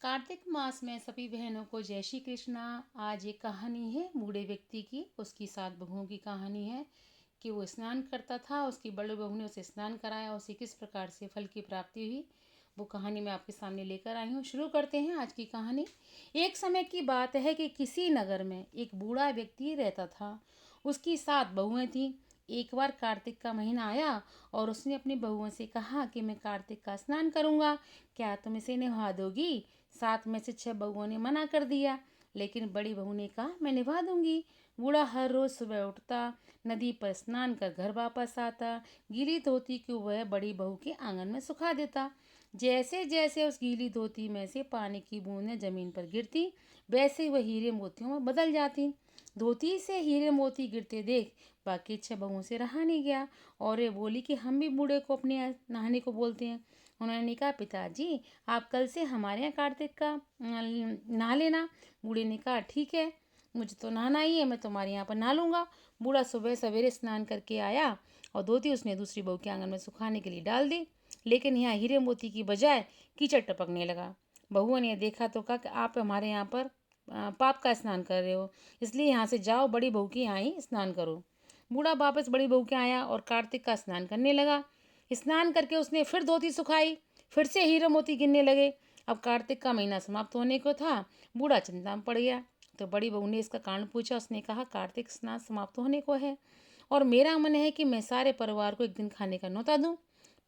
कार्तिक मास में सभी बहनों को जय श्री कृष्णा। आज एक कहानी है बूढ़े व्यक्ति की, उसकी 7 बहुओं की कहानी है कि वो स्नान करता था, उसकी बड़ी बहू ने उसे स्नान कराया, उसे किस प्रकार से फल की प्राप्ति हुई, वो कहानी मैं आपके सामने लेकर आई हूँ। शुरू करते हैं आज की कहानी। एक समय की बात है कि किसी नगर में एक बूढ़ा व्यक्ति रहता था। उसकी 7 बहुएं थीं। एक बार कार्तिक का महीना आया और उसने अपनी बहुओं से कहा कि मैं कार्तिक का स्नान करूंगा, क्या तुम इसे निभा दोगी? 7 में से 6 बहुओं ने मना कर दिया, लेकिन बड़ी बहू ने कहा मैं निभा दूंगी। बूढ़ा हर रोज सुबह उठता, नदी पर स्नान कर घर वापस आता, गीली धोती को वह बड़ी बहू के आंगन में सुखा देता। जैसे जैसे उस गीली धोती में से पानी की बूंदें जमीन पर गिरती, वैसे वह हीरे मोतियों में बदल जाती। धोती से हीरे मोती गिरते देख बाकी 6 बहुओं से रहा नहीं गया और ये बोली कि हम भी बूढ़े को अपने नहाने को बोलते हैं। उन्होंने कहा पिताजी, आप कल से हमारे यहाँ कार्तिक का नहा लेना। बूढ़े ने कहा ठीक है, मुझे तो नहाना ही है, मैं तुम्हारे यहाँ पर नहा लूंगा। बूढ़ा सुबह सवेरे स्नान करके आया और धोती उसने दूसरी बहू के आंगन में सुखाने के लिए डाल दी, लेकिन यहाँ हीरे मोती की बजाय कीचड़ टपकने लगा। बहुओं ने देखा तो कहा कि आप हमारे यहाँ पर पाप का स्नान कर रहे हो, इसलिए यहाँ से जाओ, बड़ी बहू के यहाँ ही स्नान करो। बूढ़ा वापस बड़ी बहू के आया और कार्तिक का स्नान करने लगा। स्नान करके उसने फिर धोती सुखाई, फिर से हीरे मोती गिरने लगे। अब कार्तिक का महीना समाप्त होने को था। बूढ़ा चिंता में पड़ गया, तो बड़ी बहू ने इसका कारण पूछा। उसने कहा कार्तिक स्नान समाप्त होने को है और मेरा मन है कि मैं सारे परिवार को एक दिन खाने का न्योता दूं।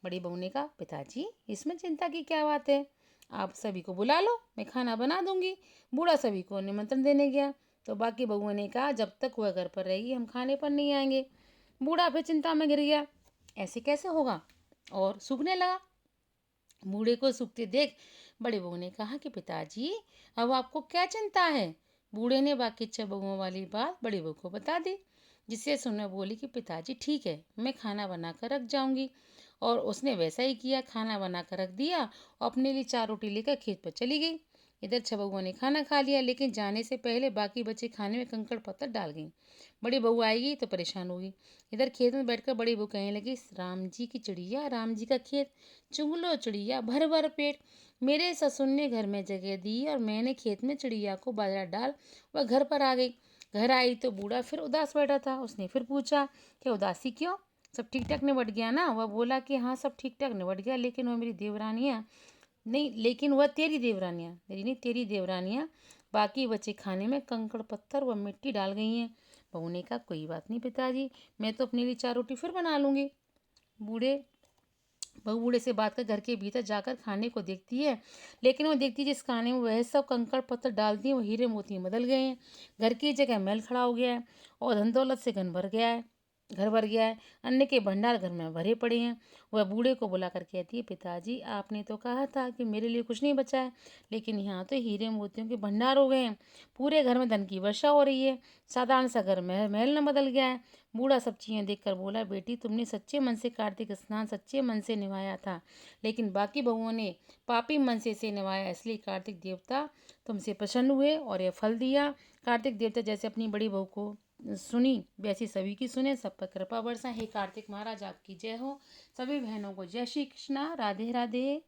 बड़ी बहू ने कहा पिताजी, इसमें चिंता की क्या बात है, आप सभी को बुला लो, मैं खाना बना दूंगी। बूढ़ा सभी को निमंत्रण देने गया, तो बाकी बहुओं ने कहा जब तक वह घर पर रहेगी हम खाने पर नहीं आएंगे। बूढ़ा फिर चिंता में गिर गया, ऐसे कैसे होगा, और सूखने लगा। बूढ़े को सूखते देख बड़े बहू ने कहा कि पिताजी, अब आपको क्या चिंता है? बूढ़े ने बाकी 6 बहुओं वाली बात बड़ी बहू को बता दी, जिसे सुनकर बोली कि पिताजी ठीक है, मैं खाना बनाकर रख जाऊंगी। और उसने वैसा ही किया, खाना बनाकर रख दिया और अपने लिए 4 रोटी लेकर खेत पर चली गई। इधर 6 बहुओं ने खाना खा लिया, लेकिन जाने से पहले बाकी बचे खाने में कंकड़ पत्थर डाल गई। बड़ी बहू आएगी तो परेशान होगी। इधर खेत में बैठकर बड़ी बहू कहने लगी, राम जी की चिड़िया, राम जी का खेत, चुग लो चिड़िया भर भर पेट। मेरे ससुर ने घर में जगह दी और मैंने खेत में चिड़िया को बाजरा डाल वह घर पर आ गई। घर आई तो बूढ़ा फिर उदास बैठा था। उसने फिर पूछा कि उदासी क्यों, सब ठीक ठाक निबट गया ना? वह बोला कि हाँ सब ठीक ठाक निबट गया, लेकिन वह मेरी देवरानियाँ नहीं, लेकिन वह तेरी देवरानियाँ, मेरी नहीं तेरी देवरानियाँ बाकी बचे खाने में कंकड़ पत्थर व मिट्टी डाल गई हैं। बहू ने कहा कोई बात नहीं पिताजी, मैं तो अपने लिए 4 रोटी फिर बना लूँगी। बूढ़े बहू बूढ़े से बात कर घर के भीतर जाकर खाने को देखती है, लेकिन वो देखती है जिस खाने में वह सब कंकड़ पत्थर डालती है वो हीरे मोती में बदल गए हैं। घर की जगह महल खड़ा हो गया है और धन दौलत से घर भर गया है। अन्न के भंडार घर में भरे पड़े हैं। वह बूढ़े को बुलाकर कहती है पिताजी, आपने तो कहा था कि मेरे लिए कुछ नहीं बचा है, लेकिन यहाँ तो हीरे मोतियों के भंडार हो गए हैं, पूरे घर में धन की वर्षा हो रही है, साधारण सा घर महल महल न बदल गया है। बूढ़ा सब चीजें देखकर बोला, बेटी तुमने सच्चे मन से कार्तिक स्नान सच्चे मन से निभाया था, लेकिन बाकी बहुओं ने पापी मन से इसे निभाया, इसलिए कार्तिक देवता तुमसे प्रसन्न हुए और यह फल दिया। कार्तिक देवता जैसे अपनी बड़ी बहू को सुनी वैसी सभी की सुने, सब पर कृपा बरसा। हे कार्तिक महाराज आपकी जय हो। सभी बहनों को जय श्री कृष्णा, राधे राधे।